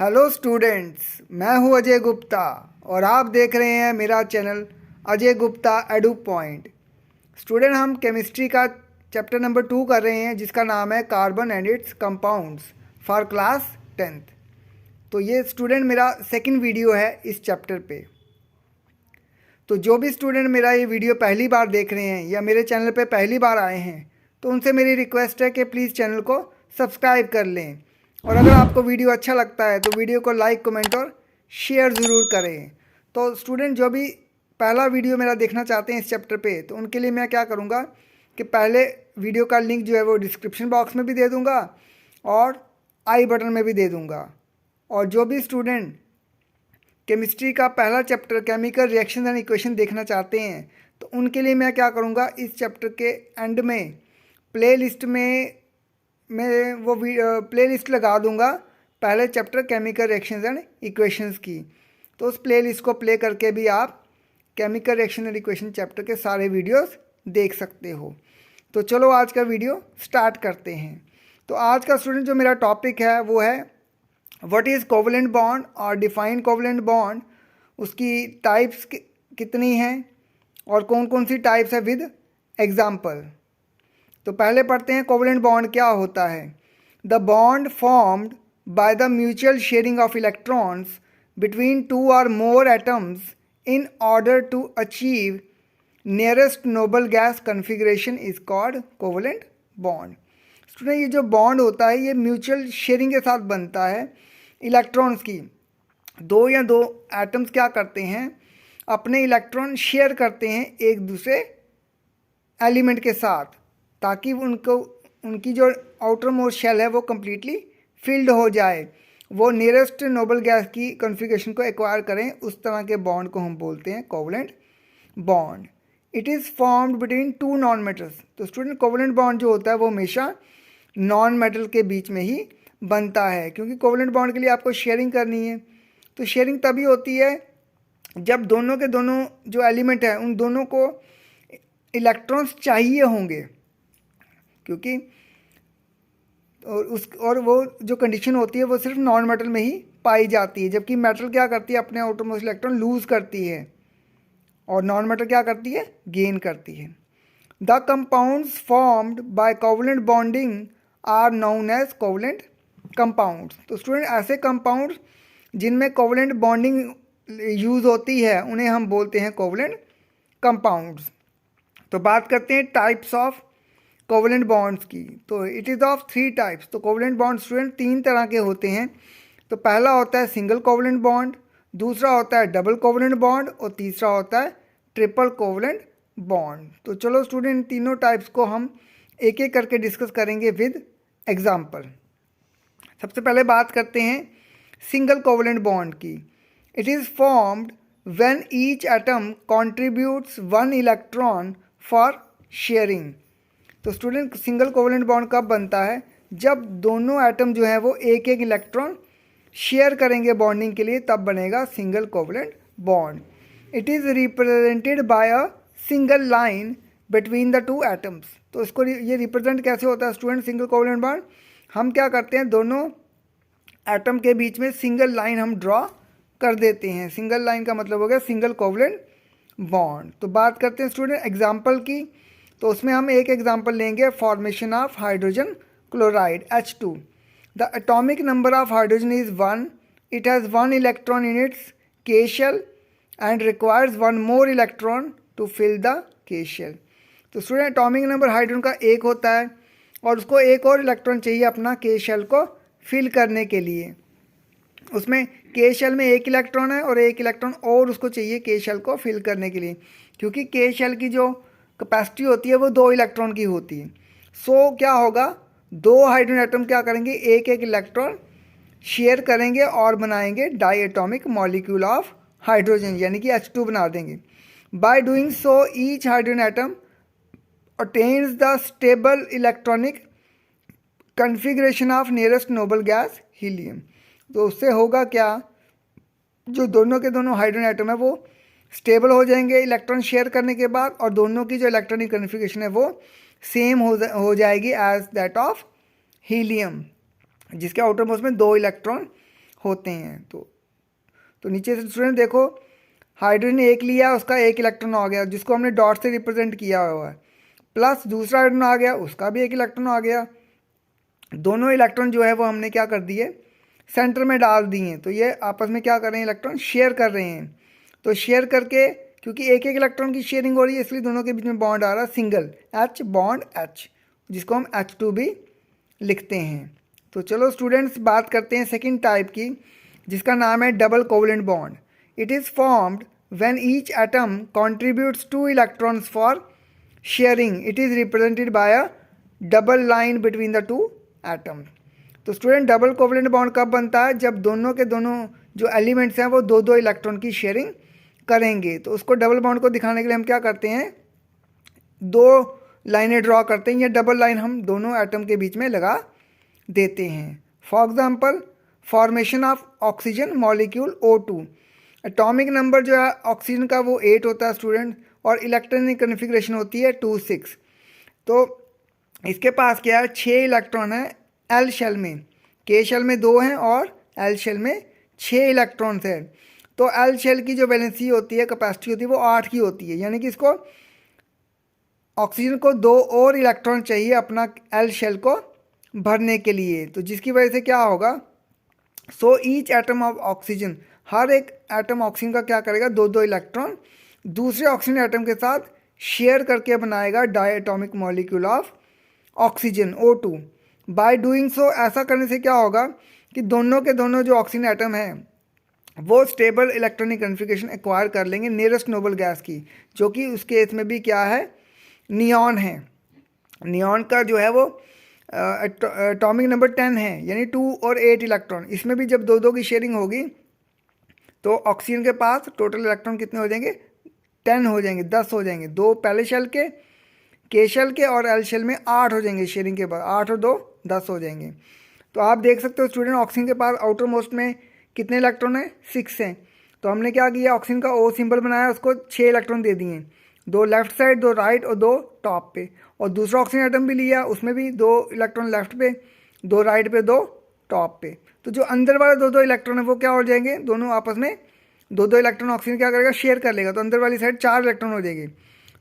Hello students, मैं हूं अजय गुप्ता और आप देख रहे हैं मेरा channel Ajay Gupta edu point. Student, हम केमिस्ट्री का चैप्टर नंबर 2 कर रहे हैं जिसका नाम है carbon and it's compounds for class 10th। तो ये स्टूडेंट मेरा सेकंड वीडियो है इस चैप्टर पे। तो जो भी स्टूडेंट मेरा ये वीडियो पहली बार देख रहे हैं या मेरे चैनल पे पहली बार आए हैं तो उनसे मेरी रिक्वेस्ट है कि प्लीज़ चैनल को सब्सक्राइब कर लें, और अगर आपको वीडियो अच्छा लगता है तो वीडियो को लाइक, कमेंट और शेयर ज़रूर करें। तो स्टूडेंट, जो भी पहला वीडियो मेरा देखना चाहते हैं इस चैप्टर पे, तो उनके लिए मैं क्या करूँगा कि पहले वीडियो का लिंक जो है वो डिस्क्रिप्शन बॉक्स में भी दे दूँगा और आई बटन में भी दे दूँगा। और जो भी स्टूडेंट केमिस्ट्री का पहला chapter chemical reaction and equation देखना चाहते हैं तो उनके लिए मैं क्या करूँगा, इस चैप्टर के एंड में प्लेलिस्ट में मैं वो प्लेलिस्ट लगा दूंगा पहले chapter chemical reactions and equations की। तो उस प्लेलिस्ट को प्ले करके भी आप chemical reaction and equation chapter के सारे वीडियोस देख सकते हो। तो चलो आज का वीडियो स्टार्ट करते हैं। तो आज का स्टूडेंट जो मेरा टॉपिक है वो है व्हाट इज़ कोवलेंट बॉन्ड और डिफाइन कोवलेंट बॉन्ड, उसकी टाइप्स कितनी हैं और कौन कौन सी टाइप्स है विद एग्जाम्पल। तो पहले पढ़ते हैं कोवलेंट बॉन्ड क्या होता है। The bond formed by the mutual sharing of electrons between two और more atoms in order to achieve nearest noble gas configuration is called covalent bond. Student, ये जो बॉन्ड होता है ये म्यूचुअल शेयरिंग के साथ बनता है इलेक्ट्रॉन्स की। दो एटम्स क्या करते हैं, अपने इलेक्ट्रॉन शेयर करते हैं एक दूसरे एलिमेंट के साथ, ताकि उनकी जो आउटर मोस्ट शेल है वो कम्प्लीटली फिल्ड हो जाए, वो नियरेस्ट नोबल गैस की कॉन्फ़िगरेशन को एक्वायर करें। उस तरह के बॉन्ड को हम बोलते हैं covalent bond. It is formed between two non metals. तो स्टूडेंट, कोवलेंट बॉन्ड जो होता है वो हमेशा नॉन मेटल के बीच में ही बनता है, क्योंकि कोवलेंट बॉन्ड के लिए आपको शेयरिंग करनी है। तो शेयरिंग तभी होती है जब दोनों के दोनों जो एलिमेंट हैं उन दोनों को इलेक्ट्रॉन्स चाहिए होंगे, क्योंकि और वो जो कंडीशन होती है वो सिर्फ नॉन मेटल में ही पाई जाती है, जबकि मेटल क्या करती है, अपने आउटरमोस्ट इलेक्ट्रॉन लूज करती है और नॉन मेटल क्या करती है, गेन करती है। The compounds formed by covalent bonding are known as covalent compounds. तो स्टूडेंट, ऐसे कंपाउंड्स जिनमें कोवलेंट बॉन्डिंग यूज़ होती है उन्हें हम बोलते हैं कोवलेंट कंपाउंड्स। तो बात करते हैं टाइप्स ऑफ कोवलेंट बॉन्ड्स की। तो इट इज़ ऑफ 3 टाइप्स। तो कोवलेंट बॉन्ड स्टूडेंट 3 तरह के होते हैं। तो पहला होता है सिंगल कोवलेंट बॉन्ड, दूसरा होता है डबल कोवलेंट बॉन्ड और तीसरा होता है ट्रिपल कोवलेंट बॉन्ड। तो चलो स्टूडेंट, इन तीनों टाइप्स को हम एक एक करके डिस्कस करेंगे विद एग्जाम्पल। सबसे पहले बात करते हैं सिंगल कोवलेंट बॉन्ड की। It is formed when each atom contributes 1 electron for sharing. तो स्टूडेंट, सिंगल कोवलेंट बॉन्ड कब बनता है, जब दोनों एटम जो है वो एक एक इलेक्ट्रॉन शेयर करेंगे बॉन्डिंग के लिए, तब बनेगा single covalent bond. It is represented by a single line between the 2 atoms. तो इसको ये रिप्रेजेंट कैसे होता है स्टूडेंट, सिंगल कोवलेंट बॉन्ड, हम क्या करते हैं, दोनों एटम के बीच में सिंगल लाइन हम ड्रॉ कर देते हैं। सिंगल लाइन का मतलब हो गया सिंगल कोवलेंट बॉन्ड। तो बात करते हैं स्टूडेंट एग्जाम्पल की। तो उसमें हम एक एग्जाम्पल लेंगे, formation of hydrogen chloride H2। The atomic number of hydrogen is 1। It has 1 electron in its K shell and requires 1 more electron to fill the K shell. तो स्टूडेंट, एटॉमिक नंबर हाइड्रोजन का 1 होता है और उसको एक और electron चाहिए अपना K शेल को फिल करने के लिए। उसमें K शेल में 1 इलेक्ट्रॉन है और 1 इलेक्ट्रॉन और उसको चाहिए K शेल को फिल करने के लिए, क्योंकि K शेल की जो कैपेसिटी होती है वो 2 इलेक्ट्रॉन की होती है। सो क्या होगा, 2 हाइड्रोजन एटम क्या करेंगे, एक एक इलेक्ट्रॉन शेयर करेंगे और बनाएंगे diatomic molecule of hydrogen, यानी कि H2 बना देंगे। By doing so each hydrogen atom attains the stable electronic configuration of nearest noble gas helium. तो उससे होगा क्या, जो दोनों के दोनों हाइड्रोजन एटम है वो स्टेबल हो जाएंगे इलेक्ट्रॉन शेयर करने के बाद, और दोनों की जो इलेक्ट्रॉनिक कन्फिग्रेशन है वो सेम हो जाएगी एज दैट ऑफ हीलियम, जिसके आउटर मोस्ट में 2 इलेक्ट्रॉन होते हैं। तो नीचे से स्टूडेंट देखो, हाइड्रोजन एक लिया, उसका एक इलेक्ट्रॉन आ गया जिसको हमने डॉट से रिप्रेजेंट किया हुआ है, प्लस दूसरा हाइड्रोजन आ गया, उसका भी एक इलेक्ट्रॉन आ गया। दोनों इलेक्ट्रॉन जो है वो हमने क्या कर दिए, सेंटर में डाल दिए। तो ये आपस में क्या कर रहे हैं, इलेक्ट्रॉन शेयर कर रहे हैं। तो शेयर करके, क्योंकि एक एक इलेक्ट्रॉन की शेयरिंग हो रही है, इसलिए दोनों के बीच में बॉन्ड आ रहा है सिंगल, H बॉन्ड H, जिसको हम H2 भी लिखते हैं। तो चलो स्टूडेंट्स बात करते हैं सेकेंड टाइप की, जिसका नाम है double covalent bond. It is formed when each atom contributes 2 electrons for sharing. It is represented by a double line between the 2 atoms. तो स्टूडेंट डबल कोवलेंट बॉन्ड कब बनता है, जब दोनों के दोनों जो एलिमेंट्स हैं वो 2-2 इलेक्ट्रॉन की शेयरिंग करेंगे। तो उसको डबल बॉन्ड को दिखाने के लिए हम क्या करते हैं, 2 लाइनें ड्रॉ करते हैं, या डबल लाइन हम दोनों एटम के बीच में लगा देते हैं। For example, formation of oxygen molecule O2। Atomic number जो है ऑक्सीजन का वो 8 होता है स्टूडेंट, और इलेक्ट्रॉनिक कन्फिग्रेशन होती है 2-6। तो इसके पास क्या है, 6 इलेक्ट्रॉन है एल शेल में, के शेल में 2 हैं और एल शेल में 6 इलेक्ट्रॉन्स हैं। तो एल शेल की जो वैलेंसी होती है, कैपेसिटी होती है, वो 8 की होती है, यानी कि इसको ऑक्सीजन को 2 और इलेक्ट्रॉन चाहिए अपना एल शेल को भरने के लिए। तो जिसकी वजह से क्या होगा, so each atom of oxygen, हर एक एटम ऑक्सीजन का क्या करेगा, 2-2 इलेक्ट्रॉन दूसरे ऑक्सीजन एटम के साथ शेयर करके बनाएगा diatomic molecule of oxygen O2। Bye doing सो, ऐसा करने से क्या होगा कि दोनों के दोनों जो ऑक्सीजन एटम हैं वो स्टेबल इलेक्ट्रॉनिक कन्फिग्रेशन एक्वायर कर लेंगे नियरेस्ट नोबल गैस की, जो कि उस केस में भी क्या है, नियॉन है। नियॉन का जो है वो एटॉमिक नंबर 10 है, यानी 2 और 8 इलेक्ट्रॉन। इसमें भी जब 2-2 की शेयरिंग होगी तो ऑक्सीजन के पास टोटल इलेक्ट्रॉन कितने हो जाएंगे, 10 हो जाएंगे, 10 हो जाएंगे। 2 पहले शेल के शेल के और एल शेल में 8 हो जाएंगे शेयरिंग के बाद, 8 और 2 10 हो जाएंगे। तो आप देख सकते हो स्टूडेंट, ऑक्सीजन के पास आउटर मोस्ट में कितने इलेक्ट्रॉन है, 6 हैं। तो हमने क्या किया, ऑक्सीजन का O सिंबल बनाया, उसको 6 इलेक्ट्रॉन दे दिए, 2 लेफ्ट साइड, 2 राइट और 2 टॉप पे। और दूसरा ऑक्सीजन एटम भी लिया, उसमें भी 2 इलेक्ट्रॉन लेफ्ट पे, 2 राइट पे, 2 टॉप पे। तो जो अंदर वाले 2-2 इलेक्ट्रॉन है वो क्या हो जाएंगे, दोनों आपस में 2-2 इलेक्ट्रॉन ऑक्सीजन क्या करेगा, शेयर कर लेगा। तो अंदर वाली साइड 4 इलेक्ट्रॉन हो जाएगी।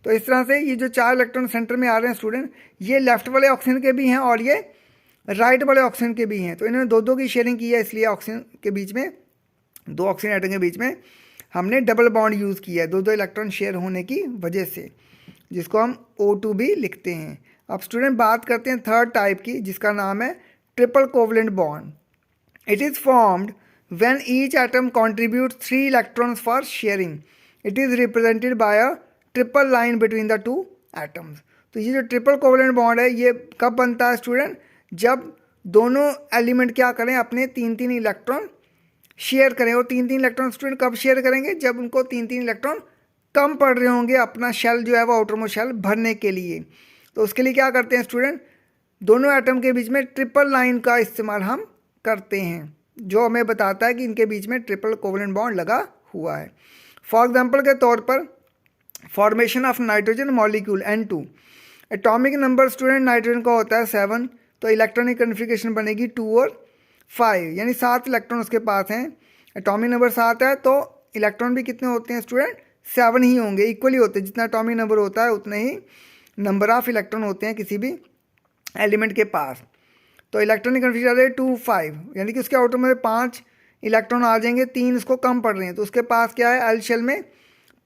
तो इस तरह से ये जो 4 इलेक्ट्रॉन सेंटर में आ रहे हैं स्टूडेंट, ये लेफ्ट वाले ऑक्सीजन के भी हैं और ये राइट वाले ऑक्सीजन के भी हैं। तो इन्होंने 2-2 की शेयरिंग की है, इसलिए ऑक्सीजन के बीच में, 2 ऑक्सीजन एटम के बीच में हमने डबल बॉन्ड यूज़ किया है 2-2 इलेक्ट्रॉन शेयर होने की वजह से, जिसको हम O2 भी लिखते हैं। अब स्टूडेंट बात करते हैं थर्ड टाइप की, जिसका नाम है triple covalent bond. It is formed when each atom contribute 3 electrons for sharing. It is represented by a triple line between the 2 atoms. तो ये जो ट्रिपल कोवलेंट बॉन्ड है ये कब बनता है स्टूडेंट, जब दोनों एलिमेंट क्या करें, अपने 3-3 इलेक्ट्रॉन शेयर करें। और 3-3 इलेक्ट्रॉन स्टूडेंट कब शेयर करेंगे, जब उनको 3-3 इलेक्ट्रॉन कम पड़ रहे होंगे अपना शेल जो है वो आउटरमोस्ट शेल भरने के लिए। तो उसके लिए क्या करते हैं स्टूडेंट, दोनों एटम के बीच में ट्रिपल लाइन का इस्तेमाल हम करते हैं, जो हमें बताता है कि इनके बीच में ट्रिपल कोवलेंट बॉन्ड लगा हुआ है। फॉर एग्जांपल के तौर पर, formation of nitrogen molecule N2। Atomic number student nitrogen का होता है 7, तो इलेक्ट्रॉनिक कन्फिग्रेशन बनेगी 2 और 5, यानी 7 इलेक्ट्रॉन उसके पास हैं। एटॉमिक नंबर 7 है तो इलेक्ट्रॉन भी कितने होते हैं स्टूडेंट, 7 ही होंगे, इक्वली होते हैं। जितना एटॉमिक नंबर होता है उतने ही नंबर ऑफ इलेक्ट्रॉन होते हैं किसी भी एलिमेंट के पास। तो इलेक्ट्रॉनिक कन्फिग्रेशन है 2-5, यानी कि उसके आउटर में 5 इलेक्ट्रॉन आ जाएंगे, 3 उसको कम पड़ रहे हैं। तो उसके पास क्या है, एल शेल में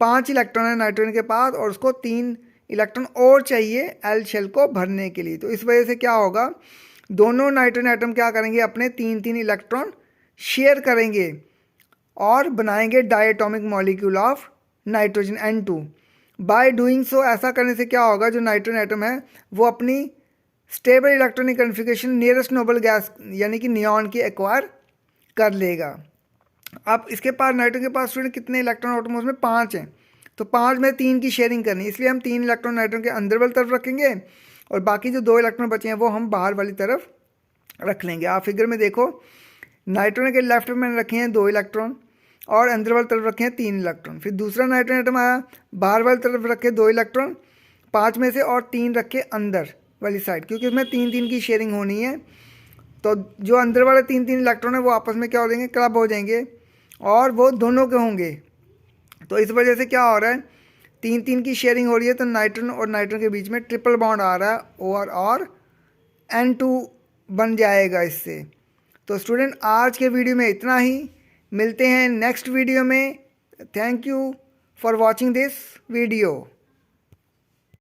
5 इलेक्ट्रॉन है नाइट्रोजन के पास, और उसको 3 इलेक्ट्रॉन और चाहिए एल शेल को भरने के लिए। तो इस वजह से क्या होगा, दोनों नाइट्रोजन एटम क्या करेंगे, अपने 3-3 इलेक्ट्रॉन शेयर करेंगे और बनाएंगे diatomic molecule of nitrogen N2। Bye doing सो, ऐसा करने से क्या होगा, जो नाइट्रोजन एटम है वो अपनी stable electronic configuration nearest noble gas यानी कि नियॉन की एक्वायर कर लेगा। अब इसके पास, नाइट्रोजन के पास स्टूडेंट कितने इलेक्ट्रॉन आउटरमोस्ट में 5 हैं, तो 5 में 3 की शेयरिंग करनी, इसलिए हम 3 इलेक्ट्रॉन नाइट्रोजन के अंदर वाली तरफ रखेंगे और बाकी जो 2 इलेक्ट्रॉन बचे हैं वो हम बाहर वाली तरफ रख लेंगे। आप फिगर में देखो, नाइट्रोजन के लेफ्ट में मैंने रखे हैं 2 इलेक्ट्रॉन और अंदर वाली तरफ रखे हैं 3 इलेक्ट्रॉन। फिर दूसरा नाइट्रोजन एटम आया, बाहर वाली तरफ रखे 2 इलेक्ट्रॉन 5 में से, और 3 रखे अंदर वाली साइड, क्योंकि उसमें 3-3 की शेयरिंग होनी है। तो जो अंदर वाले 3 इलेक्ट्रॉन है वो आपस में क्या हो जाएंगे, क्लब हो जाएंगे और वो दोनों के होंगे। तो इस वजह से क्या हो रहा है, 3 की शेयरिंग हो रही है, तो नाइट्रोजन और नाइट्रोजन के बीच में ट्रिपल बॉन्ड आ रहा है और N2 बन जाएगा इससे। तो स्टूडेंट आज के वीडियो में इतना ही, मिलते हैं नेक्स्ट वीडियो में। Thank you for watching this video.